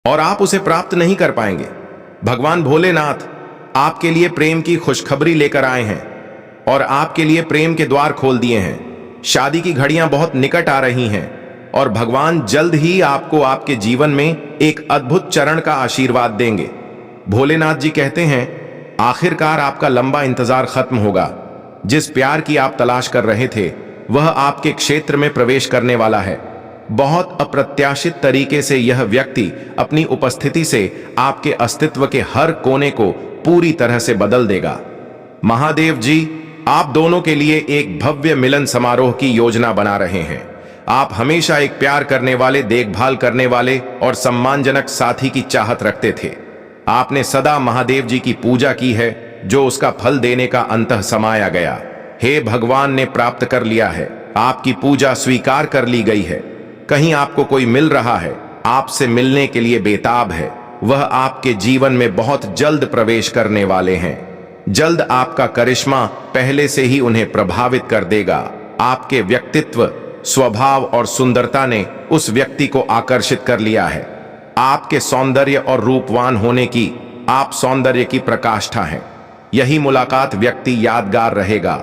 और आप उसे प्राप्त नहीं कर पाएंगे। भगवान भोलेनाथ आपके लिए प्रेम की खुशखबरी लेकर आए हैं और आपके लिए प्रेम के द्वार खोल दिए हैं। शादी की घड़ियां बहुत निकट आ रही हैं और भगवान जल्द ही आपको आपके जीवन में एक अद्भुत चरण का आशीर्वाद देंगे। भोलेनाथ जी कहते हैं, आखिरकार आपका लंबा इंतजार खत्म होगा। जिस प्यार की आप तलाश कर रहे थे वह आपके क्षेत्र में प्रवेश करने वाला है। बहुत अप्रत्याशित तरीके से यह व्यक्ति अपनी उपस्थिति से आपके अस्तित्व के हर कोने को पूरी तरह से बदल देगा। महादेव जी आप दोनों के लिए एक भव्य मिलन समारोह की योजना बना रहे हैं। आप हमेशा एक प्यार करने वाले, देखभाल करने वाले और सम्मानजनक साथी की चाहत रखते थे। आपने सदा महादेव जी की पूजा की है, जो उसका फल देने का अंतः समाया गया। हे भगवान ने प्राप्त कर लिया है, आपकी पूजा स्वीकार कर ली गई है। कहीं आपको कोई मिल रहा है, आपसे मिलने के लिए बेताब है, वह आपके जीवन में बहुत जल्द प्रवेश करने वाले हैं। जल्द आपका करिश्मा पहले से ही उन्हें प्रभावित कर देगा। आपके व्यक्तित्व, स्वभाव और सुंदरता ने उस व्यक्ति को आकर्षित कर लिया है। आपके सौंदर्य और रूपवान होने की, आप सौंदर्य की प्रकाष्ठा हैं। यही मुलाकात व्यक्ति यादगार रहेगा।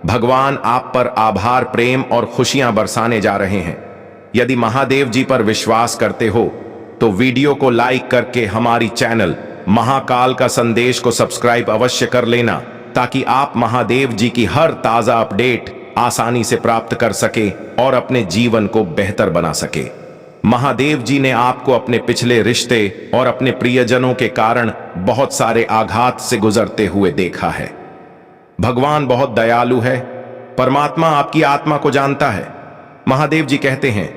भगवान आप पर आभार, प्रेम और खुशियां बरसाने जा रहे हैं। यदि महादेव जी पर विश्वास करते हो तो वीडियो को लाइक करके हमारी चैनल महाकाल का संदेश को सब्सक्राइब अवश्य कर लेना, ताकि आप महादेव जी की हर ताजा अपडेट आसानी से प्राप्त कर सके और अपने जीवन को बेहतर बना सके। महादेव जी ने आपको अपने पिछले रिश्ते और अपने प्रियजनों के कारण बहुत सारे आघात से गुजरते हुए देखा है। भगवान बहुत दयालु है। परमात्मा आपकी आत्मा को जानता है। महादेव जी कहते हैं,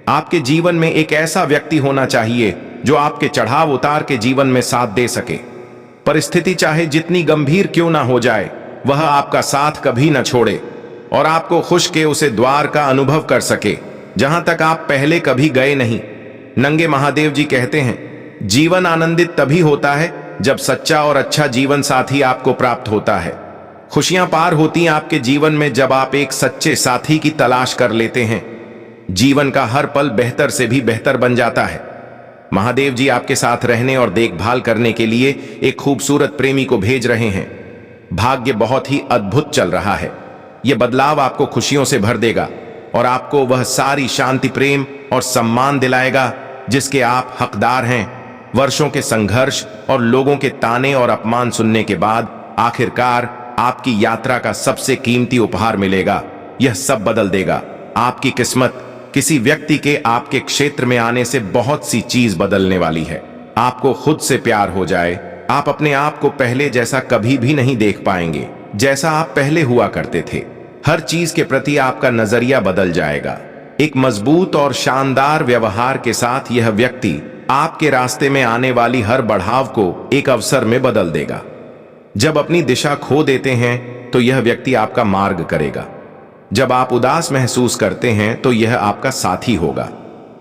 आपके जीवन में एक ऐसा व्यक्ति होना चाहिए जो आपके चढ़ाव उतार के जीवन में साथ दे सके। परिस्थिति चाहे जितनी गंभीर क्यों ना हो जाए, वह आपका साथ कभी न छोड़े और आपको खुश के उसे द्वार का अनुभव कर सके जहां तक आप पहले कभी गए नहीं। नंगे महादेव जी कहते हैं, जीवन आनंदित तभी होता है जब सच्चा और अच्छा जीवन साथी आपको प्राप्त होता है। खुशियां पार होती हैं आपके जीवन में जब आप एक सच्चे साथी की तलाश कर लेते हैं। जीवन का हर पल बेहतर से भी बेहतर बन जाता है। महादेव जी आपके साथ रहने और देखभाल करने के लिए एक खूबसूरत प्रेमी को भेज रहे हैं। भाग्य बहुत ही अद्भुत चल रहा है। यह बदलाव आपको खुशियों से भर देगा और आपको वह सारी शांति, प्रेम और सम्मान दिलाएगा जिसके आप हकदार हैं। वर्षों के संघर्ष और लोगों के ताने और अपमान सुनने के बाद आखिरकार आपकी यात्रा का सबसे कीमती उपहार मिलेगा। यह सब बदल देगा आपकी किस्मत। किसी व्यक्ति के आपके क्षेत्र में आने से बहुत सी चीज बदलने वाली है। आपको खुद से प्यार हो जाए। आप अपने आप को पहले जैसा कभी भी नहीं देख पाएंगे जैसा आप पहले हुआ करते थे। हर चीज के प्रति आपका नजरिया बदल जाएगा। एक मजबूत और शानदार व्यवहार के साथ यह व्यक्ति आपके रास्ते में आने वाली हर बढ़ाव को एक अवसर में बदल देगा। जब अपनी दिशा खो देते हैं तो यह व्यक्ति आपका मार्ग करेगा। जब आप उदास महसूस करते हैं तो यह आपका साथी होगा।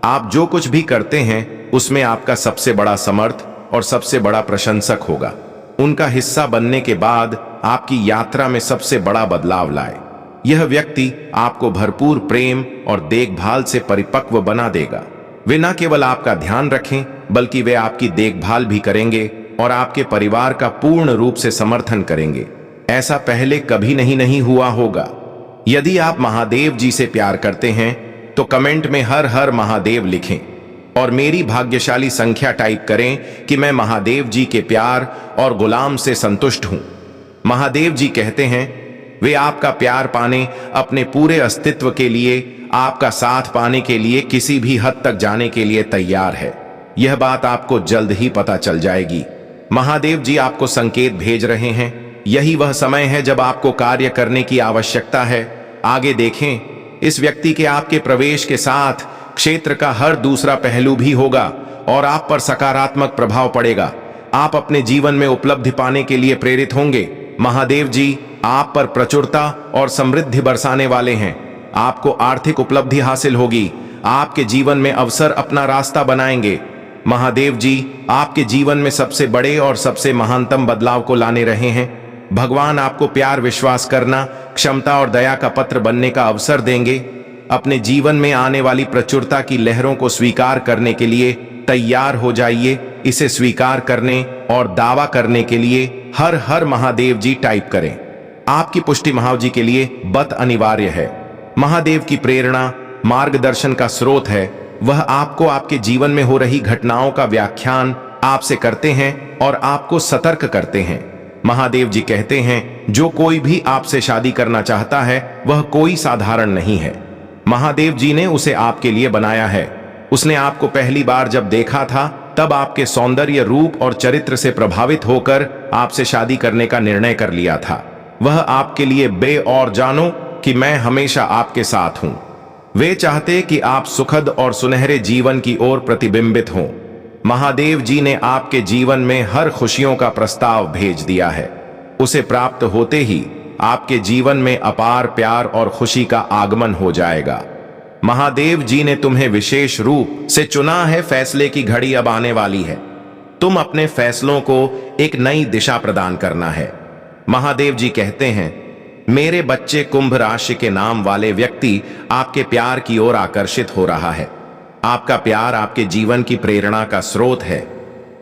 आप जो कुछ भी करते हैं उसमें आपका सबसे बड़ा समर्थ और सबसे बड़ा प्रशंसक होगा। उनका हिस्सा बनने के बाद आपकी यात्रा में सबसे बड़ा बदलाव लाए। यह व्यक्ति आपको भरपूर प्रेम और देखभाल से परिपक्व बना देगा। वे न केवल आपका ध्यान रखें बल्कि वे आपकी देखभाल भी करेंगे और आपके परिवार का पूर्ण रूप से समर्थन करेंगे। ऐसा पहले कभी नहीं हुआ होगा। यदि आप महादेव जी से प्यार करते हैं तो कमेंट में हर हर महादेव लिखें और मेरी भाग्यशाली संख्या टाइप करें कि मैं महादेव जी के प्यार और गुलाम से संतुष्ट हूं। महादेव जी कहते हैं, वे आपका प्यार पाने, अपने पूरे अस्तित्व के लिए, आपका साथ पाने के लिए किसी भी हद तक जाने के लिए तैयार है। यह बात आपको जल्द ही पता चल जाएगी। महादेव जी आपको संकेत भेज रहे हैं। यही वह समय है जब आपको कार्य करने की आवश्यकता है। आगे देखें, इस व्यक्ति के आपके प्रवेश के साथ क्षेत्र का हर दूसरा पहलू भी होगा और आप पर सकारात्मक प्रभाव पड़ेगा। आप अपने जीवन में उपलब्धि पाने के लिए प्रेरित होंगे। महादेव जी आप पर प्रचुरता और समृद्धि बरसाने वाले हैं। आपको आर्थिक उपलब्धि हासिल होगी। आपके जीवन में अवसर अपना रास्ता बनाएंगे। महादेव जी आपके जीवन में सबसे बड़े और सबसे महानतम बदलाव को लाने रहे हैं। भगवान आपको प्यार, विश्वास करना, क्षमता और दया का पत्र बनने का अवसर देंगे। अपने जीवन में आने वाली प्रचुरता की लहरों को स्वीकार करने के लिए तैयार हो जाइए इसे स्वीकार करने और दावा करने के लिए हर हर महादेव जी टाइप करें। आपकी पुष्टि महादेव जी के लिए बत अनिवार्य है। महादेव की प्रेरणा मार्गदर्शन का स्रोत है। वह आपको आपके जीवन में हो रही घटनाओं का व्याख्यान आपसे करते हैं और आपको सतर्क करते हैं। महादेव जी कहते हैं जो कोई भी आपसे शादी करना चाहता है वह कोई साधारण नहीं है। महादेव जी ने उसे आपके लिए बनाया है। उसने आपको पहली बार जब देखा था तब आपके सौंदर्य, रूप और चरित्र से प्रभावित होकर आपसे शादी करने का निर्णय कर लिया था। वह आपके लिए बे और जानो कि मैं हमेशा आपके साथ हूं। वे चाहते कि आप सुखद और सुनहरे जीवन की ओर प्रतिबिंबित हों। महादेव जी ने आपके जीवन में हर खुशियों का प्रस्ताव भेज दिया है। उसे प्राप्त होते ही आपके जीवन में अपार प्यार और खुशी का आगमन हो जाएगा। महादेव जी ने तुम्हें विशेष रूप से चुना है। फैसले की घड़ी अब आने वाली है। तुम अपने फैसलों को एक नई दिशा प्रदान करना है। महादेव जी कहते हैं मेरे बच्चे, कुंभ राशि के नाम वाले व्यक्ति आपके प्यार की ओर आकर्षित हो रहा है। आपका प्यार आपके जीवन की प्रेरणा का स्रोत है।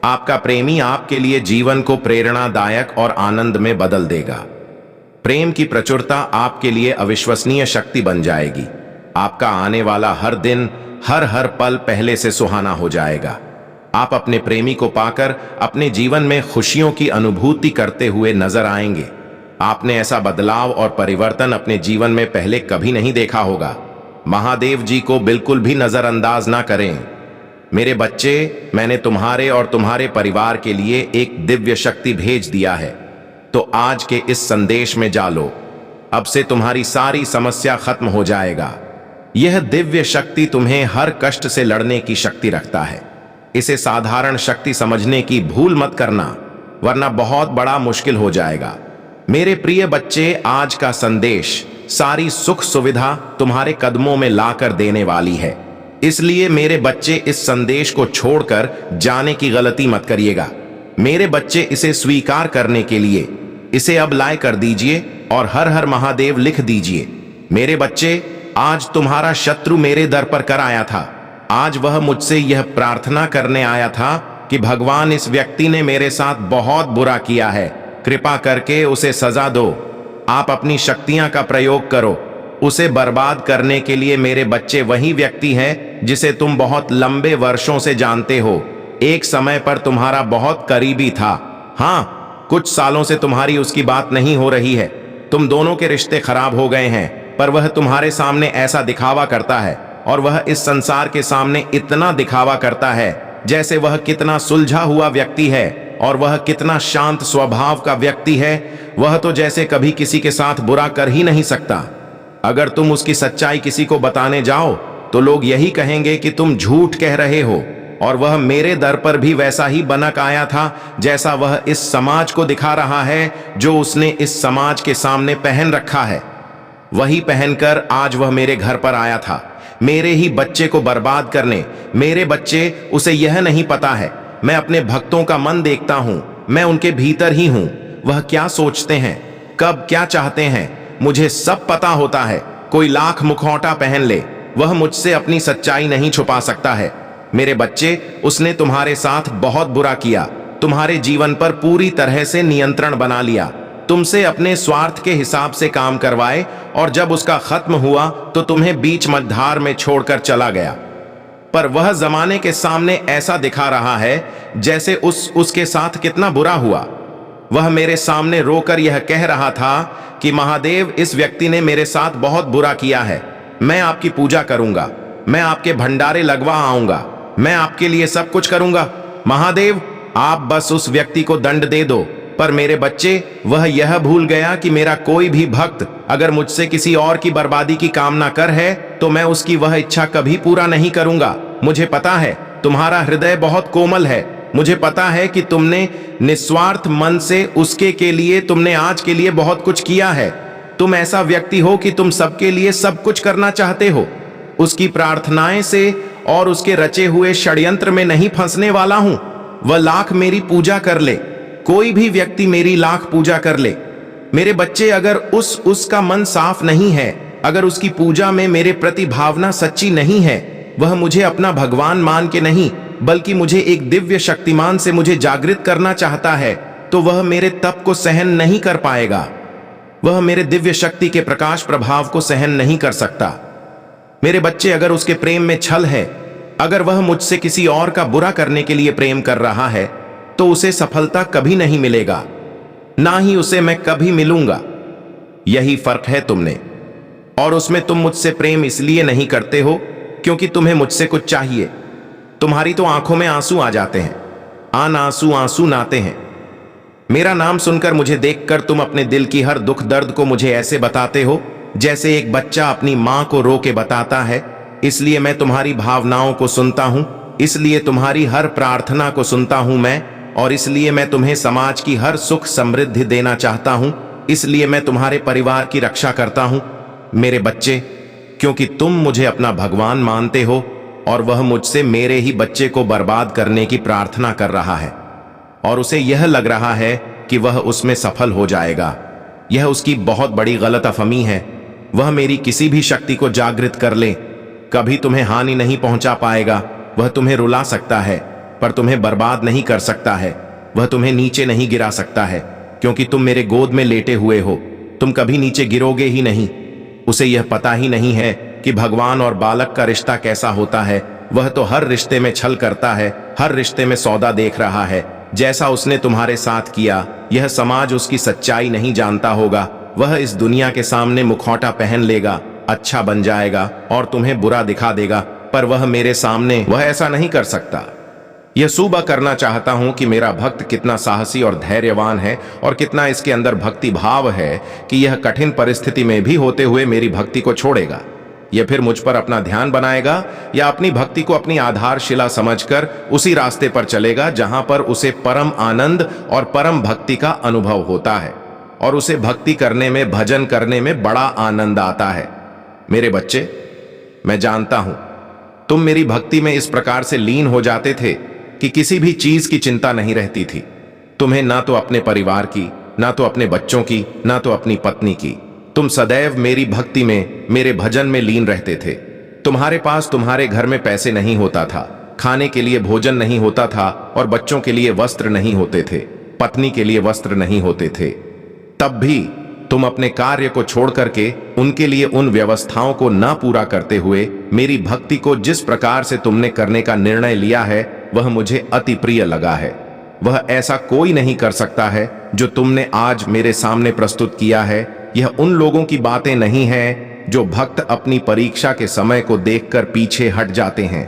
आपका प्रेमी आपके लिए जीवन को प्रेरणादायक और आनंद में बदल देगा। प्रेम की प्रचुरता आपके लिए अविश्वसनीय शक्ति बन जाएगी। आपका आने वाला हर दिन, हर हर पल पहले से सुहाना हो जाएगा। आप अपने प्रेमी को पाकर अपने जीवन में खुशियों की अनुभूति करते हुए नजर आएंगे। आपने ऐसा बदलाव और परिवर्तन अपने जीवन में पहले कभी नहीं देखा होगा। महादेव जी को बिल्कुल भी नजरअंदाज ना करें। मेरे बच्चे, मैंने तुम्हारे और तुम्हारे परिवार के लिए एक दिव्य शक्ति भेज दिया है, तो आज के इस संदेश में जा लो। अब से तुम्हारी सारी समस्या खत्म हो जाएगा। यह दिव्य शक्ति तुम्हें हर कष्ट से लड़ने की शक्ति रखता है। इसे साधारण शक्ति समझने की भूल मत करना, वरना बहुत बड़ा मुश्किल हो जाएगा। मेरे प्रिय बच्चे, आज का संदेश सारी सुख सुविधा तुम्हारे कदमों में लाकर देने वाली है। इसलिए मेरे बच्चे, इस संदेश को छोड़कर जाने की गलती मत करिएगा। मेरे बच्चे, इसे स्वीकार करने के लिए इसे अब लाइक कर दीजिए और हर हर महादेव लिख दीजिए। मेरे बच्चे, आज तुम्हारा शत्रु मेरे दर पर कर आया था। आज वह मुझसे यह प्रार्थना करने आया था कि भगवान, इस व्यक्ति ने मेरे साथ बहुत बुरा किया है, कृपा करके उसे सजा दो। आप अपनी शक्तियां का प्रयोग करो। उसे बर्बाद करने के लिए मेरे बच्चे, वही व्यक्ति है जिसे तुम बहुत लंबे वर्षों से जानते हो। एक समय पर तुम्हारा बहुत करीबी था। हाँ, कुछ सालों से तुम्हारी उसकी बात नहीं हो रही है। तुम दोनों के रिश्ते खराब हो गए हैं, पर वह तुम्हारे सामने ऐसा दिखावा करता है और वह इस संसार के सामने इतना दिखावा करता है जैसे वह कितना सुलझा हुआ व्यक्ति है और वह कितना शांत स्वभाव का व्यक्ति है। वह तो जैसे कभी किसी के साथ बुरा कर ही नहीं सकता। अगर तुम उसकी सच्चाई किसी को बताने जाओ तो लोग यही कहेंगे कि तुम झूठ कह रहे हो। और वह मेरे दर पर भी वैसा ही बनक आया था जैसा वह इस समाज को दिखा रहा है, जो उसने इस समाज के सामने पहन रखा है। वही पहनकर आज वह मेरे घर पर आया था, मेरे ही बच्चे को बर्बाद करने। मेरे बच्चे, उसे यह नहीं पता है, मैं अपने भक्तों का मन देखता हूं, मैं उनके भीतर ही हूं। वह क्या सोचते हैं, कब क्या चाहते हैं, मुझे सब पता होता है। कोई लाख मुखौटा पहन ले, वह मुझसे अपनी सच्चाई नहीं छुपा सकता है। मेरे बच्चे, उसने तुम्हारे साथ बहुत बुरा किया, तुम्हारे जीवन पर पूरी तरह से नियंत्रण बना लिया, तुमसे अपने स्वार्थ के हिसाब से काम करवाए और जब उसका खत्म हुआ तो तुम्हें बीच मझधार में छोड़कर चला गया। पर वह जमाने के सामने ऐसा दिखा रहा है जैसे उसके साथ कितना बुरा हुआ। वह मेरे सामने रोकर यह कह रहा था कि महादेव, इस व्यक्ति ने मेरे साथ बहुत बुरा किया है, मैं आपकी पूजा करूंगा, मैं आपके भंडारे लगवा आऊंगा, मैं आपके लिए सब कुछ करूंगा। महादेव, आप बस उस व्यक्ति को दंड दे दो। पर मेरे बच्चे, वह यह भूल गया कि मेरा कोई भी भक्त अगर मुझसे किसी और की बर्बादी की कामना कर है तो मैं उसकी वह इच्छा कभी पूरा नहीं करूंगा। मुझे पता है तुम्हारा हृदय बहुत कोमल है, मुझे पता है कि तुमने निस्वार्थ मन से उसके के लिए तुमने आज के लिए बहुत कुछ किया है। तुम ऐसा व्यक्ति हो कि तुम सबके लिए सब कुछ करना चाहते हो। उसकी प्रार्थनाएं से और उसके रचे हुए षड्यंत्र में नहीं फंसने वाला हूं। वह लाख मेरी पूजा कर ले, कोई भी व्यक्ति मेरी लाख पूजा कर ले। मेरे बच्चे, अगर उसका मन साफ नहीं है, अगर उसकी पूजा में मेरे प्रति भावना सच्ची नहीं है, वह मुझे अपना भगवान मान के नहीं बल्कि मुझे एक दिव्य शक्तिमान से मुझे जागृत करना चाहता है, तो वह मेरे तप को सहन नहीं कर पाएगा। वह मेरे दिव्य शक्ति के प्रकाश प्रभाव को सहन नहीं कर सकता। मेरे बच्चे, अगर उसके प्रेम में छल है, अगर वह मुझसे किसी और का बुरा करने के लिए प्रेम कर रहा है, तो उसे सफलता कभी नहीं मिलेगा, ना ही उसे मैं कभी मिलूंगा। यही फर्क है तुमने और उसमें। तुम मुझसे प्रेम इसलिए नहीं करते हो क्योंकि तुम्हें मुझसे कुछ चाहिए। तुम्हारी तो आंखों में आंसू आ जाते हैं, आन आंसू आंसू नाते हैं। मेरा नाम सुनकर, मुझे देखकर तुम अपने दिल की हर दुख दर्द को मुझे ऐसे बताते हो जैसे एक बच्चा अपनी मां को रो के बताता है। इसलिए मैं तुम्हारी भावनाओं को सुनता हूं, इसलिए तुम्हारी हर प्रार्थना को सुनता हूं मैं, और इसलिए मैं तुम्हें समाज की हर सुख समृद्धि देना चाहता हूं। इसलिए मैं तुम्हारे परिवार की रक्षा करता हूं मेरे बच्चे, क्योंकि तुम मुझे अपना भगवान मानते हो और वह मुझसे मेरे ही बच्चे को बर्बाद करने की प्रार्थना कर रहा है, और उसे यह लग रहा है कि वह उसमें सफल हो जाएगा। यह उसकी बहुत बड़ी गलतफहमी है। वह मेरी किसी भी शक्ति को जागृत कर ले, कभी तुम्हें हानि नहीं पहुंचा पाएगा। वह तुम्हें रुला सकता है पर तुम्हें बर्बाद नहीं कर सकता है। वह तुम्हें नीचे नहीं गिरा सकता है, क्योंकि तुम मेरे गोद में लेटे हुए हो। तुम कभी नीचे गिरोगे ही नहीं। उसे यह पता ही नहीं है कि भगवान और बालक का रिश्ता कैसा होता है। वह तो हर रिश्ते में छल करता है, हर रिश्ते में सौदा देख रहा है, जैसा उसने तुम्हारे साथ किया। यह समाज उसकी सच्चाई नहीं जानता होगा। वह इस दुनिया के सामने मुखौटा पहन लेगा, अच्छा बन जाएगा और तुम्हें बुरा दिखा देगा, पर वह मेरे सामने वह ऐसा नहीं कर सकता। यह सूबा करना चाहता हूं कि मेरा भक्त कितना साहसी और धैर्यवान है और कितना इसके अंदर भक्ति भाव है कि यह कठिन परिस्थिति में भी होते हुए मेरी भक्ति को छोड़ेगा। यह फिर मुझ पर अपना ध्यान बनाएगा या अपनी भक्ति को अपनी आधारशिला समझकर उसी रास्ते पर चलेगा जहां पर उसे परम आनंद और परम भक्ति का अनुभव होता है, और उसे भक्ति करने में, भजन करने में बड़ा आनंद आता है। मेरे बच्चे, मैं जानता हूं तुम मेरी भक्ति में इस प्रकार से लीन हो जाते थे कि किसी भी चीज की चिंता नहीं रहती थी। तुम्हें ना तो अपने परिवार की, ना तो अपने बच्चों की, ना तो अपनी पत्नी की। तुम सदैव मेरी भक्ति में, मेरे भजन में लीन रहते थे। तुम्हारे पास तुम्हारे घर में पैसे नहीं होता था, खाने के लिए भोजन नहीं होता था, और बच्चों के लिए वस्त्र नहीं होते थे, पत्नी के लिए वस्त्र नहीं होते थे। तब भी तुम अपने कार्य को छोड़ करके, उनके लिए उन व्यवस्थाओं को ना पूरा करते हुए, मेरी भक्ति को जिस प्रकार से तुमने करने का निर्णय लिया है, वह मुझे अति प्रिय लगा है। वह ऐसा कोई नहीं कर सकता है जो तुमने आज मेरे सामने प्रस्तुत किया है। यह उन लोगों की बातें नहीं है जो भक्त अपनी परीक्षा के समय को देखकर पीछे हट जाते हैं।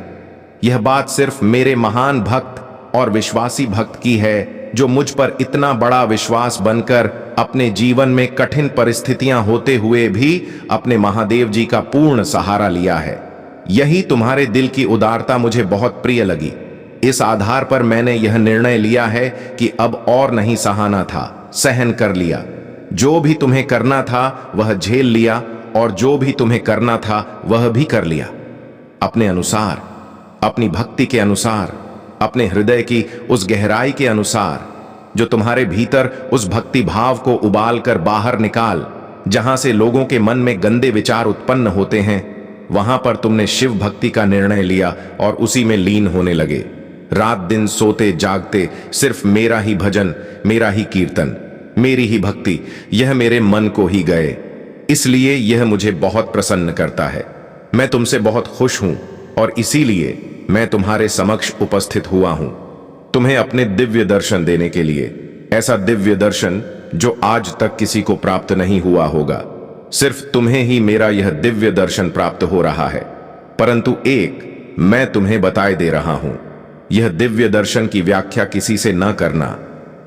यह बात सिर्फ मेरे महान भक्त और विश्वासी भक्त की है, जो मुझ पर इतना बड़ा विश्वास बनकर अपने जीवन में कठिन परिस्थितियां होते हुए भी अपने महादेव जी का पूर्ण सहारा लिया है। यही तुम्हारे दिल की उदारता मुझे बहुत प्रिय लगी। इस आधार पर मैंने यह निर्णय लिया है कि अब और नहीं सहाना था, सहन कर लिया। जो भी तुम्हें करना था वह झेल लिया, और जो भी तुम्हें करना था वह भी कर लिया, अपने अनुसार, अपनी भक्ति के अनुसार, अपने हृदय की उस गहराई के अनुसार जो तुम्हारे भीतर उस भक्ति भाव को उबाल कर बाहर निकाल, जहां से लोगों के मन में गंदे विचार उत्पन्न होते हैं। वहां पर तुमने शिव भक्ति का निर्णय लिया और उसी में लीन होने लगे। रात दिन सोते जागते सिर्फ मेरा ही भजन, मेरा ही कीर्तन, मेरी ही भक्ति, यह मेरे मन को ही गए। इसलिए यह मुझे बहुत प्रसन्न करता है। मैं तुमसे बहुत खुश हूं और इसीलिए मैं तुम्हारे समक्ष उपस्थित हुआ हूं, तुम्हें अपने दिव्य दर्शन देने के लिए। ऐसा दिव्य दर्शन जो आज तक किसी को प्राप्त नहीं हुआ होगा। सिर्फ तुम्हें ही मेरा यह दिव्य दर्शन प्राप्त हो रहा है, परंतु एक मैं तुम्हें बताए दे रहा हूं। यह दिव्य दर्शन की व्याख्या किसी से न करना,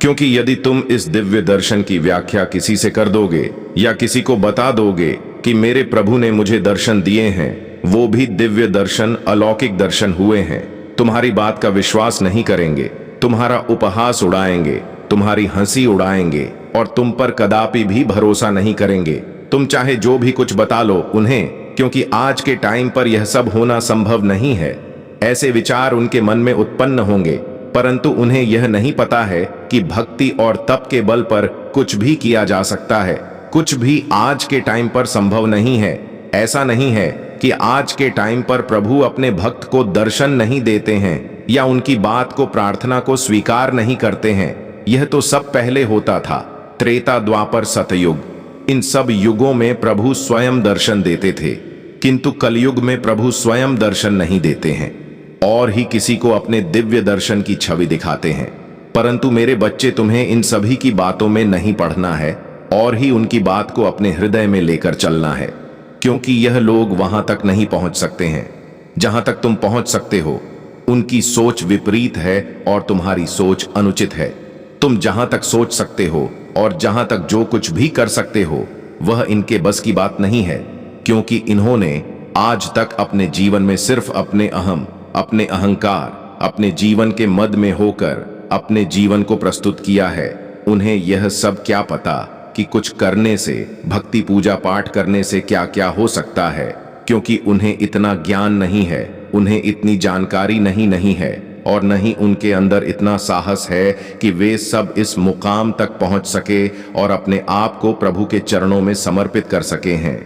क्योंकि यदि तुम इस दिव्य दर्शन की व्याख्या किसी से कर दोगे या किसी को बता दोगे कि मेरे प्रभु ने मुझे दर्शन दिए हैं, वो भी दिव्य दर्शन, अलौकिक दर्शन हुए हैं, तुम्हारी बात का विश्वास नहीं करेंगे, तुम्हारा उपहास उड़ाएंगे, तुम्हारी हंसी उड़ाएंगे और तुम पर कदापि भी भरोसा नहीं करेंगे। तुम चाहे जो भी कुछ बता लो उन्हें, क्योंकि आज के टाइम पर यह सब होना संभव नहीं है। ऐसे विचार उनके मन में उत्पन्न होंगे, परंतु उन्हें यह नहीं पता है कि भक्ति और तप के बल पर कुछ भी किया जा सकता है। कुछ भी आज के टाइम पर संभव नहीं है। ऐसा नहीं है कि आज के टाइम पर प्रभु अपने भक्त को दर्शन नहीं देते हैं। या उनकी बात को प्रार्थना को स्वीकार नहीं करते हैं। यह तो सब पहले होता था, त्रेता द्वापर सतयुग। इन सब युगों में प्रभु स्वयं दर्शन देते थे, किंतु कलयुग में प्रभु स्वयं दर्शन नहीं देते हैं और ही किसी को अपने दिव्य दर्शन की छवि दिखाते हैं। परंतु मेरे बच्चे, तुम्हें इन सभी की बातों में नहीं पढ़ना है और ही उनकी बात को अपने हृदय में लेकर चलना है, क्योंकि यह लोग वहां तक नहीं पहुंच सकते हैं जहां तक तुम पहुंच सकते हो। उनकी सोच विपरीत है और तुम्हारी सोच अनुचित है। तुम जहां तक सोच सकते हो और जहां तक जो कुछ भी कर सकते हो, वह इनके बस की बात नहीं है, क्योंकि इन्होंने आज तक अपने जीवन में सिर्फ अपने अहम, अपने अहंकार, अपने जीवन के मद में होकर अपने जीवन को प्रस्तुत किया है। उन्हें यह सब क्या पता कि कुछ करने से, भक्ति पूजा पाठ करने से क्या क्या हो सकता है, क्योंकि उन्हें इतना ज्ञान नहीं है, उन्हें इतनी जानकारी नहीं है और नहीं उनके अंदर इतना साहस है कि वे सब इस मुकाम तक पहुंच सके और अपने आप को प्रभु के चरणों में समर्पित कर सके हैं।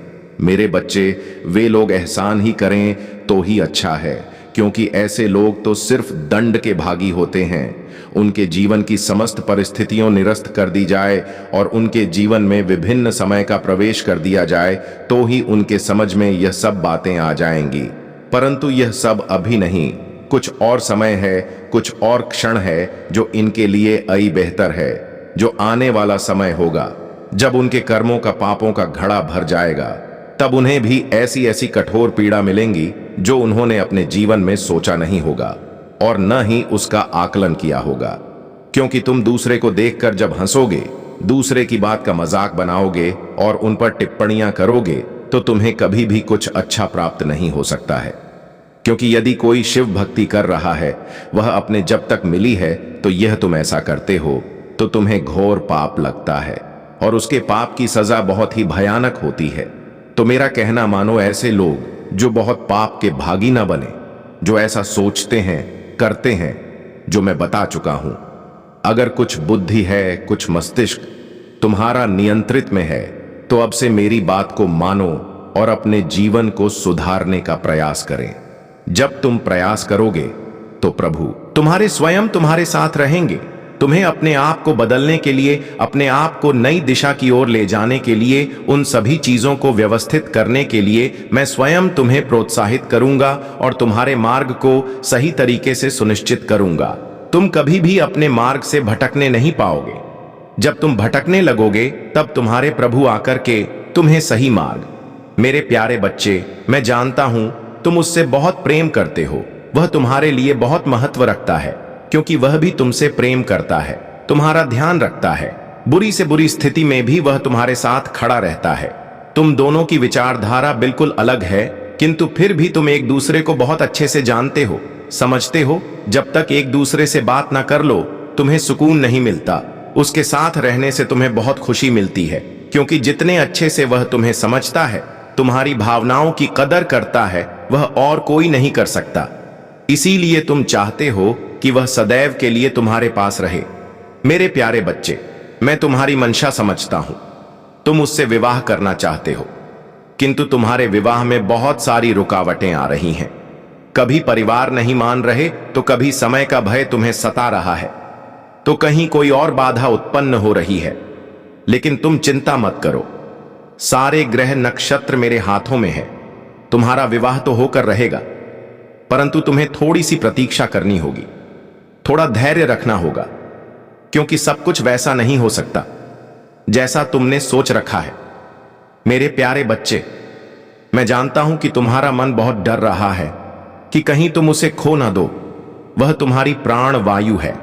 मेरे बच्चे, वे लोग एहसान ही करें तो ही अच्छा है, क्योंकि ऐसे लोग तो सिर्फ दंड के भागी होते हैं। उनके जीवन की समस्त परिस्थितियों निरस्त कर दी जाए और उनके जीवन में विभिन्न समय का प्रवेश कर दिया जाए तो ही उनके समझ में यह सब बातें आ जाएंगी। परंतु यह सब अभी नहीं, कुछ और समय है, कुछ और क्षण है जो इनके लिए अई बेहतर है, जो आने वाला समय होगा जब उनके कर्मों का, पापों का घड़ा भर जाएगा। तब उन्हें भी ऐसी ऐसी कठोर पीड़ा मिलेंगी जो उन्होंने अपने जीवन में सोचा नहीं होगा और न ही उसका आकलन किया होगा। क्योंकि तुम दूसरे को देखकर जब हंसोगे, दूसरे की बात का मजाक बनाओगे और उन पर टिप्पणियां करोगे, तो तुम्हें कभी भी कुछ अच्छा प्राप्त नहीं हो सकता है। क्योंकि यदि कोई शिव भक्ति कर रहा है, वह अपने जब तक मिली है, तो यह तुम ऐसा करते हो तो तुम्हें घोर पाप लगता है और उसके पाप की सजा बहुत ही भयानक होती है। तो मेरा कहना मानो, ऐसे लोग जो बहुत पाप के भागी ना बने, जो ऐसा सोचते हैं, करते हैं, जो मैं बता चुका हूं। अगर कुछ बुद्धि है, कुछ मस्तिष्क तुम्हारा नियंत्रित में है, तो अब से मेरी बात को मानो और अपने जीवन को सुधारने का प्रयास करें। जब तुम प्रयास करोगे तो प्रभु तुम्हारे स्वयं तुम्हारे साथ रहेंगे। तुम्हें अपने आप को बदलने के लिए, अपने आप को नई दिशा की ओर ले जाने के लिए, उन सभी चीजों को व्यवस्थित करने के लिए मैं स्वयं तुम्हें प्रोत्साहित करूंगा और तुम्हारे मार्ग को सही तरीके से सुनिश्चित करूंगा। तुम कभी भी अपने मार्ग से भटकने नहीं पाओगे। जब तुम भटकने लगोगे, तब तुम्हारे प्रभु आकर के तुम्हें सही मार्ग। मेरे प्यारे बच्चे, मैं जानता हूं तुम उससे बहुत प्रेम करते हो। वह तुम्हारे लिए बहुत महत्व रखता है, क्योंकि वह भी तुमसे प्रेम करता है, तुम्हारा ध्यान रखता है। बुरी से बुरी स्थिति में भी वह तुम्हारे साथ खड़ा रहता है। तुम दोनों की विचारधारा बिल्कुल अलग है, किंतु फिर भी तुम एक दूसरे को बहुत अच्छे से जानते हो, समझते हो। जब तक एक दूसरे से बात ना कर लो, तुम्हें सुकून नहीं मिलता। उसके साथ रहने से तुम्हें बहुत खुशी मिलती है, क्योंकि जितने अच्छे से वह तुम्हें समझता है, तुम्हारी भावनाओं की कदर करता है, वह और कोई नहीं कर सकता। इसीलिए तुम चाहते हो कि वह सदैव के लिए तुम्हारे पास रहे। मेरे प्यारे बच्चे, मैं तुम्हारी मंशा समझता हूं। तुम उससे विवाह करना चाहते हो, किंतु तुम्हारे विवाह में बहुत सारी रुकावटें आ रही हैं। कभी परिवार नहीं मान रहे, तो कभी समय का भय तुम्हें सता रहा है, तो कहीं कोई और बाधा उत्पन्न हो रही है। लेकिन तुम चिंता मत करो, सारे ग्रह नक्षत्र मेरे हाथों में है। तुम्हारा विवाह तो होकर रहेगा, परंतु तुम्हें थोड़ी सी प्रतीक्षा करनी होगी, थोड़ा धैर्य रखना होगा, क्योंकि सब कुछ वैसा नहीं हो सकता जैसा तुमने सोच रखा है। मेरे प्यारे बच्चे, मैं जानता हूं कि तुम्हारा मन बहुत डर रहा है कि कहीं तुम उसे खो ना दो। वह तुम्हारी प्राण वायु है,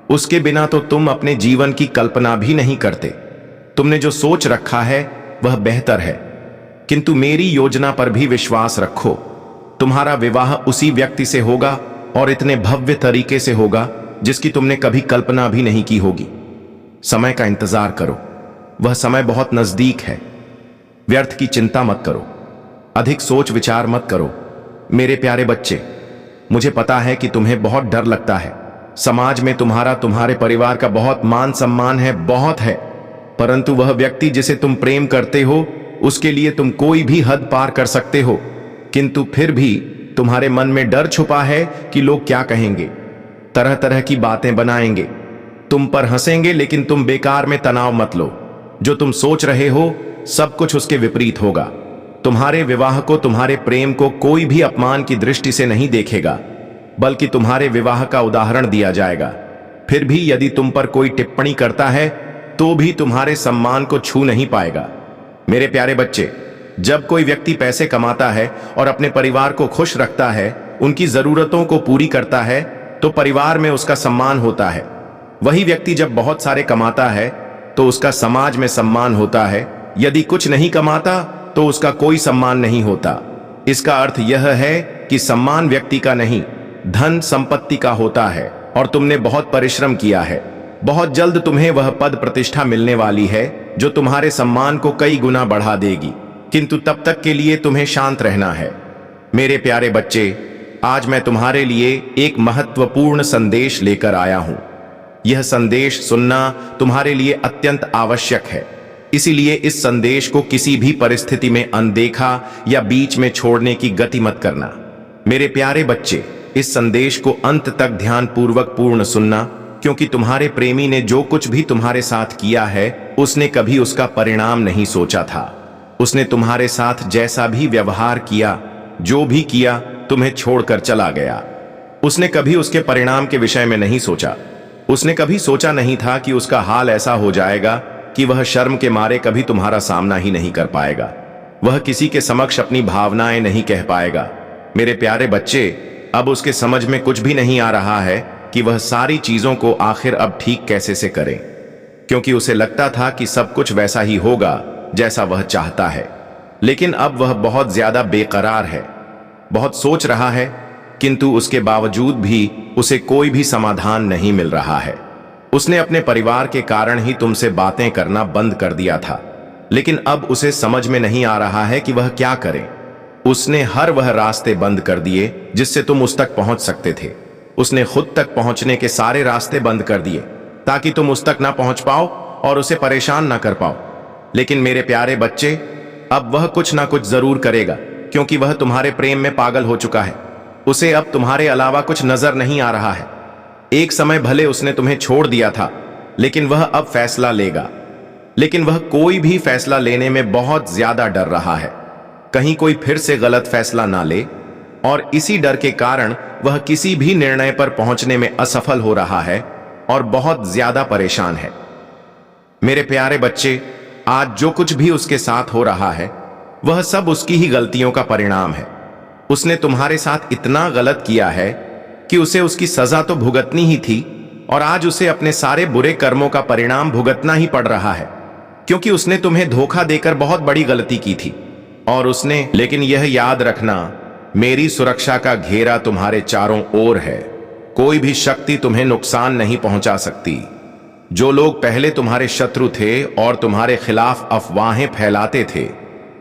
उसके बिना तो तुम अपने जीवन की कल्पना भी नहीं करते। तुमने जो सोच रखा है वह बेहतर है, किंतु मेरी योजना पर भी विश्वास रखो। तुम्हारा विवाह उसी व्यक्ति से होगा और इतने भव्य तरीके से होगा जिसकी तुमने कभी कल्पना भी नहीं की होगी। समय का इंतजार करो, वह समय बहुत नजदीक है। व्यर्थ की चिंता मत करो, अधिक सोच विचार मत करो। मेरे प्यारे बच्चे, मुझे पता है कि तुम्हें बहुत डर लगता है। समाज में तुम्हारा, तुम्हारे परिवार का बहुत मान सम्मान है, बहुत है, परंतु वह व्यक्ति जिसे तुम प्रेम करते हो, उसके लिए तुम कोई भी हद पार कर सकते हो। किंतु फिर भी तुम्हारे मन में डर छुपा है कि लोग क्या कहेंगे, तरह तरह की बातें बनाएंगे, तुम पर हंसेंगे, लेकिन तुम बेकार में तनाव मत लो। जो तुम सोच रहे हो सब कुछ उसके विपरीत होगा। तुम्हारे विवाह को, तुम्हारे प्रेम को कोई भी अपमान की दृष्टि से नहीं देखेगा, बल्कि तुम्हारे विवाह का उदाहरण दिया जाएगा। फिर भी यदि तुम पर कोई टिप्पणी करता है तो भी तुम्हारे सम्मान को छू नहीं पाएगा। मेरे प्यारे बच्चे, जब कोई व्यक्ति पैसे कमाता है और अपने परिवार को खुश रखता है, उनकी जरूरतों को पूरी करता है, तो परिवार में उसका सम्मान होता है। वही व्यक्ति जब बहुत सारे कमाता है तो उसका समाज में सम्मान होता है। यदि कुछ नहीं कमाता तो उसका कोई सम्मान नहीं होता। इसका अर्थ यह है कि सम्मान व्यक्ति का नहीं, धन संपत्ति का होता है। और तुमने बहुत परिश्रम किया है, बहुत जल्द तुम्हें वह पद प्रतिष्ठा मिलने वाली है जो तुम्हारे सम्मान को कई गुना बढ़ा देगी, किंतु तब तक के लिए तुम्हें शांत रहना है। मेरे प्यारे बच्चे, आज मैं तुम्हारे लिए एक महत्वपूर्ण संदेश लेकर आया हूं। यह संदेश सुनना तुम्हारे लिए अत्यंत आवश्यक है, इसीलिए इस संदेश को किसी भी परिस्थिति में अनदेखा या बीच में छोड़ने की गति मत करना। मेरे प्यारे बच्चे, इस संदेश को अंत तक ध्यानपूर्वक पूर्ण सुनना, क्योंकि तुम्हारे प्रेमी ने जो कुछ भी तुम्हारे साथ किया है उसने कभी उसका परिणाम नहीं सोचा था। उसने तुम्हारे साथ जैसा भी व्यवहार किया, जो भी किया, तुम्हें छोड़कर चला गया। उसने कभी उसके परिणाम के विषय में नहीं सोचा। उसने कभी सोचा नहीं था कि उसका हाल ऐसा हो जाएगा कि वह शर्म के मारे कभी तुम्हारा सामना ही नहीं कर पाएगा। वह किसी के समक्ष अपनी भावनाएं नहीं कह पाएगा। मेरे प्यारे बच्चे, अब उसके समझ में कुछ भी नहीं आ रहा है कि वह सारी चीजों को आखिर अब ठीक कैसे से करे, क्योंकि उसे लगता था कि सब कुछ वैसा ही होगा जैसा वह चाहता है। लेकिन अब वह बहुत ज्यादा बेकरार है, बहुत सोच रहा है, किंतु उसके बावजूद भी उसे कोई भी समाधान नहीं मिल रहा है। उसने अपने परिवार के कारण ही तुमसे बातें करना बंद कर दिया था, लेकिन अब उसे समझ में नहीं आ रहा है कि वह क्या करे। उसने हर वह रास्ते बंद कर दिए जिससे तुम उस तक पहुंच सकते थे। उसने खुद तक पहुंचने के सारे रास्ते बंद कर दिए ताकि तुम उस तक ना पहुंच पाओ और उसे परेशान ना कर पाओ। लेकिन मेरे प्यारे बच्चे, अब वह कुछ ना कुछ जरूर करेगा, क्योंकि वह तुम्हारे प्रेम में पागल हो चुका है। उसे अब तुम्हारे अलावा कुछ नजर नहीं आ रहा है। एक समय भले उसने तुम्हें छोड़ दिया था, लेकिन वह अब फैसला लेगा। लेकिन वह कोई भी फैसला लेने में बहुत ज्यादा डर रहा है, कहीं कोई फिर से गलत फैसला ना ले, और इसी डर के कारण वह किसी भी निर्णय पर पहुंचने में असफल हो रहा है और बहुत ज्यादा परेशान है। मेरे प्यारे बच्चे, आज जो कुछ भी उसके साथ हो रहा है वह सब उसकी ही गलतियों का परिणाम है। उसने तुम्हारे साथ इतना गलत किया है कि उसे उसकी सजा तो भुगतनी ही थी, और आज उसे अपने सारे बुरे कर्मों का परिणाम भुगतना ही पड़ रहा है, क्योंकि उसने तुम्हें धोखा देकर बहुत बड़ी गलती की थी। और उसने, लेकिन यह याद रखना, मेरी सुरक्षा का घेरा तुम्हारे चारों ओर है। कोई भी शक्ति तुम्हें नुकसान नहीं पहुंचा सकती। जो लोग पहले तुम्हारे शत्रु थे और तुम्हारे खिलाफ अफवाहें फैलाते थे,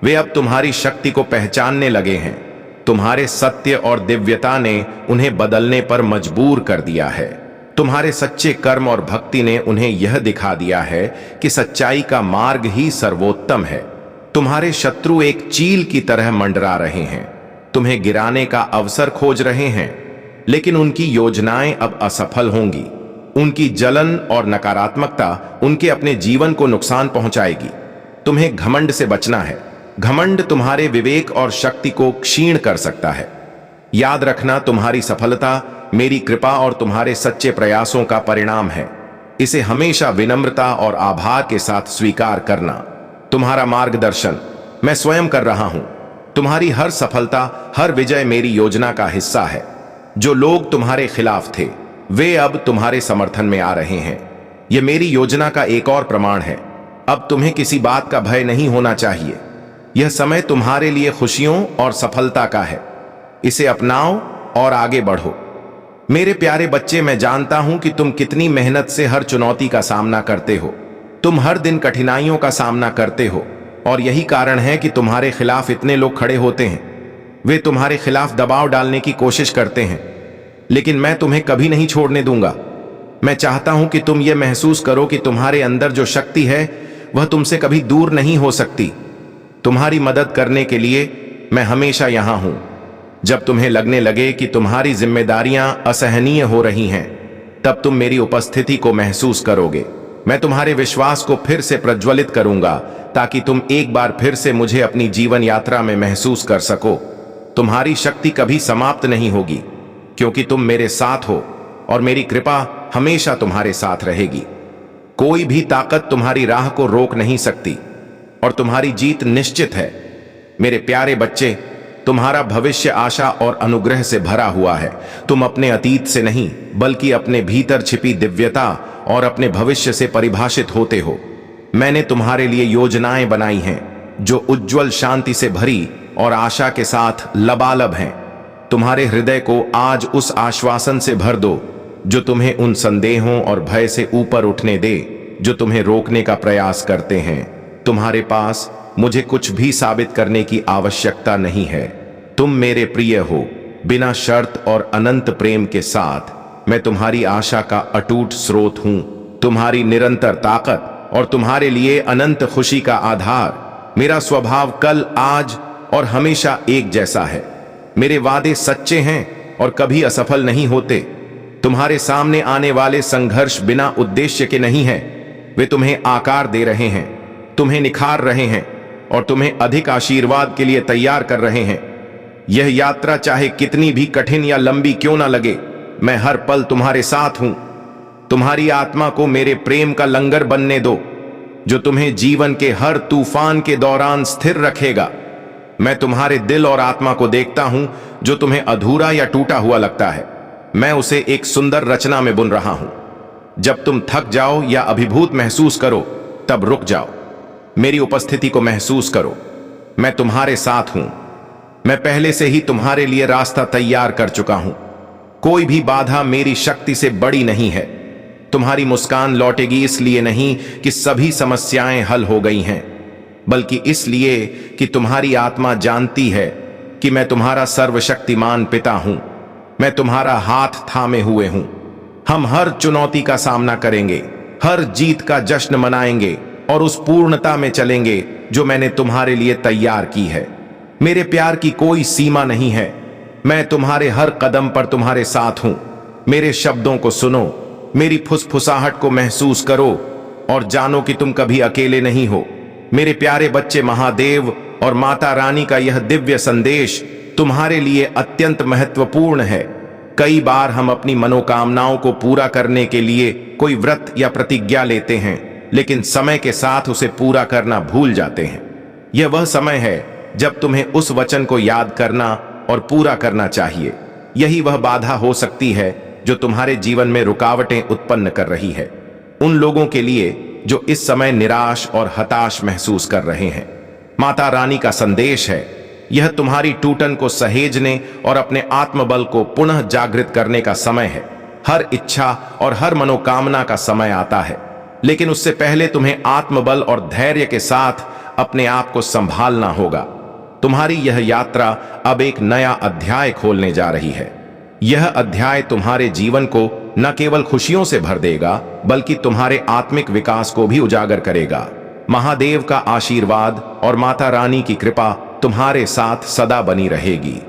वे अब तुम्हारी शक्ति को पहचानने लगे हैं। तुम्हारे सत्य और दिव्यता ने उन्हें बदलने पर मजबूर कर दिया है। तुम्हारे सच्चे कर्म और भक्ति ने उन्हें यह दिखा दिया है कि सच्चाई का मार्ग ही सर्वोत्तम है। तुम्हारे शत्रु एक चील की तरह मंडरा रहे हैं, तुम्हें गिराने का अवसर खोज रहे हैं, लेकिन उनकी योजनाएं अब असफल होंगी। उनकी जलन और नकारात्मकता उनके अपने जीवन को नुकसान पहुंचाएगी। तुम्हें घमंड से बचना है। घमंड तुम्हारे विवेक और शक्ति को क्षीण कर सकता है। याद रखना, तुम्हारी सफलता मेरी कृपा और तुम्हारे सच्चे प्रयासों का परिणाम है। इसे हमेशा विनम्रता और आभार के साथ स्वीकार करना। तुम्हारा मार्गदर्शन मैं स्वयं कर रहा हूं। तुम्हारी हर सफलता, हर विजय मेरी योजना का हिस्सा है। जो लोग तुम्हारे खिलाफ थे, वे अब तुम्हारे समर्थन में आ रहे हैं। यह मेरी योजना का एक और प्रमाण है। अब तुम्हें किसी बात का भय नहीं होना चाहिए। यह समय तुम्हारे लिए खुशियों और सफलता का है। इसे अपनाओ और आगे बढ़ो। मेरे प्यारे बच्चे, मैं जानता हूं कि तुम कितनी मेहनत से हर चुनौती का सामना करते हो। तुम हर दिन कठिनाइयों का सामना करते हो, और यही कारण है कि तुम्हारे खिलाफ इतने लोग खड़े होते हैं। वे तुम्हारे खिलाफ दबाव डालने की कोशिश करते हैं, लेकिन मैं तुम्हें कभी नहीं छोड़ने दूंगा। मैं चाहता हूं कि तुम ये महसूस करो कि तुम्हारे अंदर जो शक्ति है वह तुमसे कभी दूर नहीं हो सकती। तुम्हारी मदद करने के लिए मैं हमेशा यहां हूं। जब तुम्हें लगने लगे कि तुम्हारी जिम्मेदारियां असहनीय हो रही हैं, तब तुम मेरी उपस्थिति को महसूस करोगे। मैं तुम्हारे विश्वास को फिर से प्रज्वलित करूंगा ताकि तुम एक बार फिर से मुझे अपनी जीवन यात्रा में महसूस कर सको। तुम्हारी शक्ति कभी समाप्त नहीं होगी, क्योंकि तुम मेरे साथ हो और मेरी कृपा हमेशा तुम्हारे साथ रहेगी। कोई भी ताकत तुम्हारी राह को रोक नहीं सकती और तुम्हारी जीत निश्चित है। मेरे प्यारे बच्चे, तुम्हारा भविष्य आशा और अनुग्रह से भरा हुआ है। तुम अपने अतीत से नहीं, बल्कि अपने भीतर छिपी दिव्यता और अपने भविष्य से परिभाषित होते हो। मैंने तुम्हारे लिए योजनाएं बनाई हैं जो उज्जवल शांति से भरी और आशा के साथ लबालब हैं। तुम्हारे हृदय को आज उस आश्वासन से भर दो जो तुम्हें उन संदेहों और भय से ऊपर उठने दे जो तुम्हें रोकने का प्रयास करते हैं। तुम्हारे पास मुझे कुछ भी साबित करने की आवश्यकता नहीं है। तुम मेरे प्रिय हो। बिना शर्त और अनंत प्रेम के साथ मैं तुम्हारी आशा का अटूट स्रोत हूं, तुम्हारी निरंतर ताकत और तुम्हारे लिए अनंत खुशी का आधार। मेरा स्वभाव कल, आज और हमेशा एक जैसा है। मेरे वादे सच्चे हैं और कभी असफल नहीं होते। तुम्हारे सामने आने वाले संघर्ष बिना उद्देश्य के नहीं हैं। वे तुम्हें आकार दे रहे हैं, तुम्हें निखार रहे हैं और तुम्हें अधिक आशीर्वाद के लिए तैयार कर रहे हैं। यह यात्रा चाहे कितनी भी कठिन या लंबी क्यों ना लगे, मैं हर पल तुम्हारे साथ हूं। तुम्हारी आत्मा को मेरे प्रेम का लंगर बनने दो, जो तुम्हें जीवन के हर तूफान के दौरान स्थिर रखेगा। मैं तुम्हारे दिल और आत्मा को देखता हूं, जो तुम्हें अधूरा या टूटा हुआ लगता है। मैं उसे एक सुंदर रचना में बुन रहा हूं। जब तुम थक जाओ या अभिभूत महसूस करो, तब रुक जाओ, मेरी उपस्थिति को महसूस करो। मैं तुम्हारे साथ हूं। मैं पहले से ही तुम्हारे लिए रास्ता तैयार कर चुका हूं। कोई भी बाधा मेरी शक्ति से बड़ी नहीं है। तुम्हारी मुस्कान लौटेगी इसलिए नहीं कि सभी समस्याएं हल हो गई हैं, बल्कि इसलिए कि तुम्हारी आत्मा जानती है कि मैं तुम्हारा सर्वशक्तिमान पिता हूं। मैं तुम्हारा हाथ थामे हुए हूं। हम हर चुनौती का सामना करेंगे, हर जीत का जश्न मनाएंगे और उस पूर्णता में चलेंगे जो मैंने तुम्हारे लिए तैयार की है। मेरे प्यार की कोई सीमा नहीं है। मैं तुम्हारे हर कदम पर तुम्हारे साथ हूं। मेरे शब्दों को सुनो, मेरी फुसफुसाहट को महसूस करो और जानो कि तुम कभी अकेले नहीं हो। मेरे प्यारे बच्चे, महादेव और माता रानी का यह दिव्य संदेश तुम्हारे लिए अत्यंत महत्वपूर्ण है। कई बार हम अपनी मनोकामनाओं को पूरा करने के लिए कोई व्रत या प्रतिज्ञा लेते हैं, लेकिन समय के साथ उसे पूरा करना भूल जाते हैं। यह वह समय है जब तुम्हें उस वचन को याद करना और पूरा करना चाहिए। यही वह बाधा हो सकती है जो तुम्हारे जीवन में रुकावटें उत्पन्न कर रही है। उन लोगों के लिए जो इस समय निराश और हताश महसूस कर रहे हैं, माता रानी का संदेश है, यह तुम्हारी टूटन को सहेजने और अपने आत्मबल को पुनः जागृत करने का समय है। हर इच्छा और हर मनोकामना का समय आता है, लेकिन उससे पहले तुम्हें आत्मबल और धैर्य के साथ अपने आप को संभालना होगा। तुम्हारी यह यात्रा अब एक नया अध्याय खोलने जा रही है। यह अध्याय तुम्हारे जीवन को न केवल खुशियों से भर देगा, बल्कि तुम्हारे आत्मिक विकास को भी उजागर करेगा। महादेव का आशीर्वाद और माता रानी की कृपा तुम्हारे साथ सदा बनी रहेगी।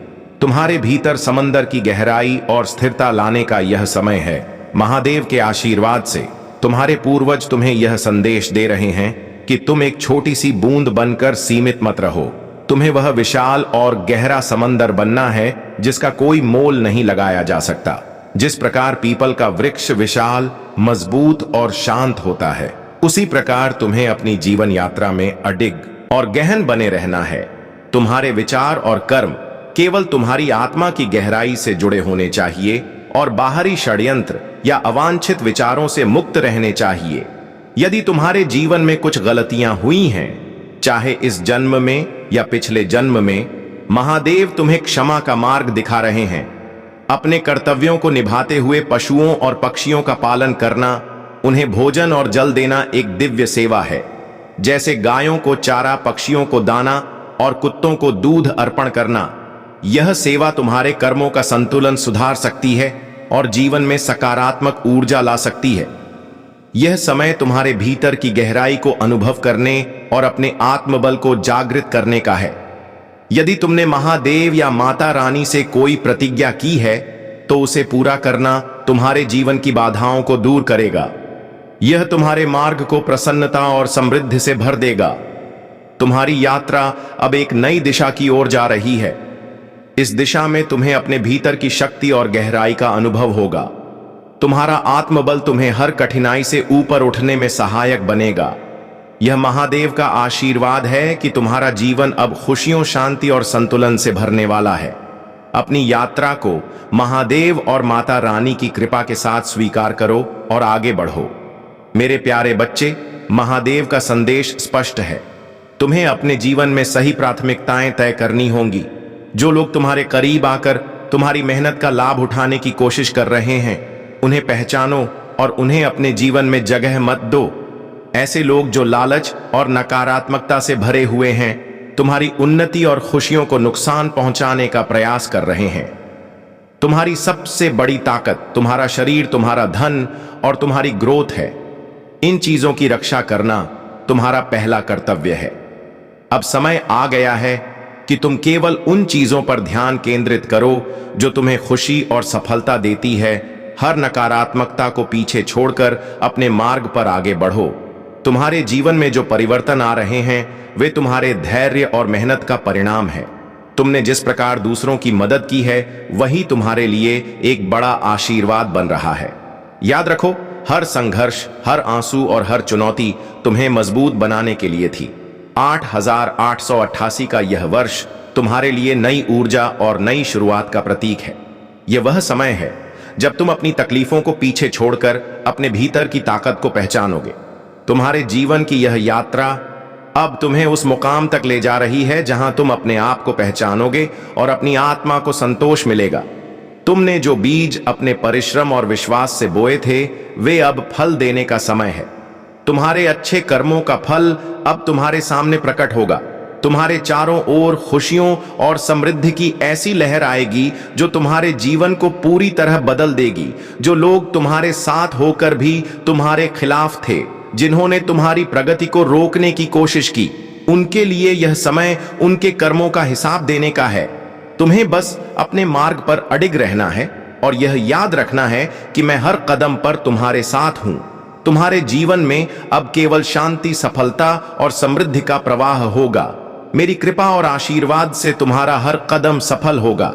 तुम्हारे भीतर समंदर की गहराई और स्थिरता लाने का यह समय है। महादेव के आशीर्वाद से तुम्हारे पूर्वज तुम्हें यह संदेश दे रहे हैं कि तुम एक छोटी सी बूंद बनकर सीमित मत रहो। तुम्हें वह विशाल और गहरा समंदर बनना है जिसका कोई मोल नहीं लगाया जा सकता। जिस प्रकार पीपल का वृक्ष विशाल, मजबूत और शांत होता है, उसी प्रकार तुम्हें अपनी जीवन यात्रा में अडिग और गहन बने रहना है। तुम्हारे विचार और कर्म केवल तुम्हारी आत्मा की गहराई से जुड़े होने चाहिए और बाहरी षड्यंत्र या अवांछित विचारों से मुक्त रहने चाहिए। यदि तुम्हारे जीवन में कुछ गलतियां हुई हैं, चाहे इस जन्म में या पिछले जन्म में, महादेव तुम्हें क्षमा का मार्ग दिखा रहे हैं। अपने कर्तव्यों को निभाते हुए पशुओं और पक्षियों का पालन करना, उन्हें भोजन और जल देना एक दिव्य सेवा है। जैसे गायों को चारा, पक्षियों को दाना और कुत्तों को दूध अर्पण करना, यह सेवा तुम्हारे कर्मों का संतुलन सुधार सकती है और जीवन में सकारात्मक ऊर्जा ला सकती है। यह समय तुम्हारे भीतर की गहराई को अनुभव करने और अपने आत्मबल को जागृत करने का है। यदि तुमने महादेव या माता रानी से कोई प्रतिज्ञा की है तो उसे पूरा करना तुम्हारे जीवन की बाधाओं को दूर करेगा। यह तुम्हारे मार्ग को प्रसन्नता और समृद्धि से भर देगा। तुम्हारी यात्रा अब एक नई दिशा की ओर जा रही है। इस दिशा में तुम्हें अपने भीतर की शक्ति और गहराई का अनुभव होगा। तुम्हारा आत्मबल तुम्हें हर कठिनाई से ऊपर उठने में सहायक बनेगा। यह महादेव का आशीर्वाद है कि तुम्हारा जीवन अब खुशियों, शांति और संतुलन से भरने वाला है। अपनी यात्रा को महादेव और माता रानी की कृपा के साथ स्वीकार करो और आगे बढ़ो। मेरे प्यारे बच्चे, महादेव का संदेश स्पष्ट है। तुम्हें अपने जीवन में सही प्राथमिकताएं तय करनी होंगी। जो लोग तुम्हारे करीब आकर तुम्हारी मेहनत का लाभ उठाने की कोशिश कर रहे हैं, उन्हें पहचानो और उन्हें अपने जीवन में जगह मत दो। ऐसे लोग जो लालच और नकारात्मकता से भरे हुए हैं, तुम्हारी उन्नति और खुशियों को नुकसान पहुंचाने का प्रयास कर रहे हैं। तुम्हारी सबसे बड़ी ताकत तुम्हारा शरीर, तुम्हारा धन और तुम्हारी ग्रोथ है। इन चीजों की रक्षा करना तुम्हारा पहला कर्तव्य है। अब समय आ गया है कि तुम केवल उन चीजों पर ध्यान केंद्रित करो जो तुम्हें खुशी और सफलता देती है। हर नकारात्मकता को पीछे छोड़कर अपने मार्ग पर आगे बढ़ो। तुम्हारे जीवन में जो परिवर्तन आ रहे हैं, वे तुम्हारे धैर्य और मेहनत का परिणाम है। तुमने जिस प्रकार दूसरों की मदद की है, वही तुम्हारे लिए एक बड़ा आशीर्वाद बन रहा है। याद रखो, हर संघर्ष, हर आंसू और हर चुनौती तुम्हें मजबूत बनाने के लिए थी। 8888 का यह वर्ष तुम्हारे लिए नई ऊर्जा और नई शुरुआत का प्रतीक है। यह वह समय है जब तुम अपनी तकलीफों को पीछे छोड़कर अपने भीतर की ताकत को पहचानोगे। तुम्हारे जीवन की यह यात्रा अब तुम्हें उस मुकाम तक ले जा रही है जहां तुम अपने आप को पहचानोगे और अपनी आत्मा को संतोष मिलेगा। तुमने जो बीज अपने परिश्रम और विश्वास से बोए थे, वे अब फल देने का समय है। तुम्हारे अच्छे कर्मों का फल अब तुम्हारे सामने प्रकट होगा। तुम्हारे चारों ओर खुशियों और समृद्धि की ऐसी लहर आएगी जो तुम्हारे जीवन को पूरी तरह बदल देगी। जो लोग तुम्हारे साथ होकर भी तुम्हारे खिलाफ थे, जिन्होंने तुम्हारी प्रगति को रोकने की कोशिश की, उनके लिए यह समय उनके कर्मों का हिसाब देने का है। तुम्हें बस अपने मार्ग पर अडिग रहना है और यह याद रखना है कि मैं हर कदम पर तुम्हारे साथ हूं। तुम्हारे जीवन में अब केवल शांति, सफलता और समृद्धि का प्रवाह होगा। मेरी कृपा और आशीर्वाद से तुम्हारा हर कदम सफल होगा।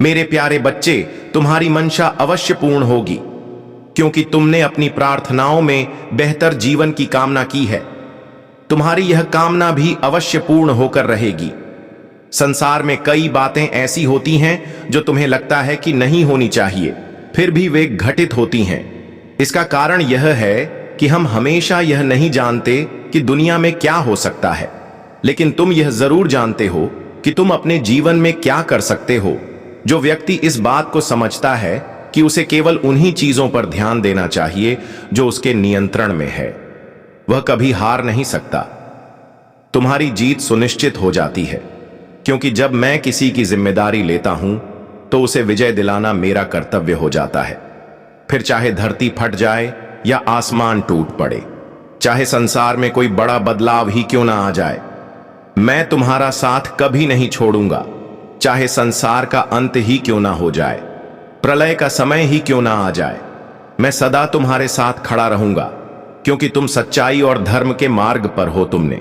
मेरे प्यारे बच्चे, तुम्हारी मंशा अवश्य पूर्ण होगी, क्योंकि तुमने अपनी प्रार्थनाओं में बेहतर जीवन की कामना की है। तुम्हारी यह कामना भी अवश्य पूर्ण होकर रहेगी। संसार में कई बातें ऐसी होती हैं जो तुम्हें लगता है कि नहीं होनी चाहिए, फिर भी वे घटित होती हैं। इसका कारण यह है कि हम हमेशा यह नहीं जानते कि दुनिया में क्या हो सकता है, लेकिन तुम यह जरूर जानते हो कि तुम अपने जीवन में क्या कर सकते हो। जो व्यक्ति इस बात को समझता है कि उसे केवल उन्हीं चीजों पर ध्यान देना चाहिए जो उसके नियंत्रण में है, वह कभी हार नहीं सकता। तुम्हारी जीत सुनिश्चित हो जाती है, क्योंकि जब मैं किसी की जिम्मेदारी लेता हूं तो उसे विजय दिलाना मेरा कर्तव्य हो जाता है। फिर चाहे धरती फट जाए या आसमान टूट पड़े, चाहे संसार में कोई बड़ा बदलाव ही क्यों ना आ जाए, मैं तुम्हारा साथ कभी नहीं छोड़ूंगा। चाहे संसार का अंत ही क्यों ना हो जाए, प्रलय का समय ही क्यों ना आ जाए, मैं सदा तुम्हारे साथ खड़ा रहूंगा, क्योंकि तुम सच्चाई और धर्म के मार्ग पर हो। तुमने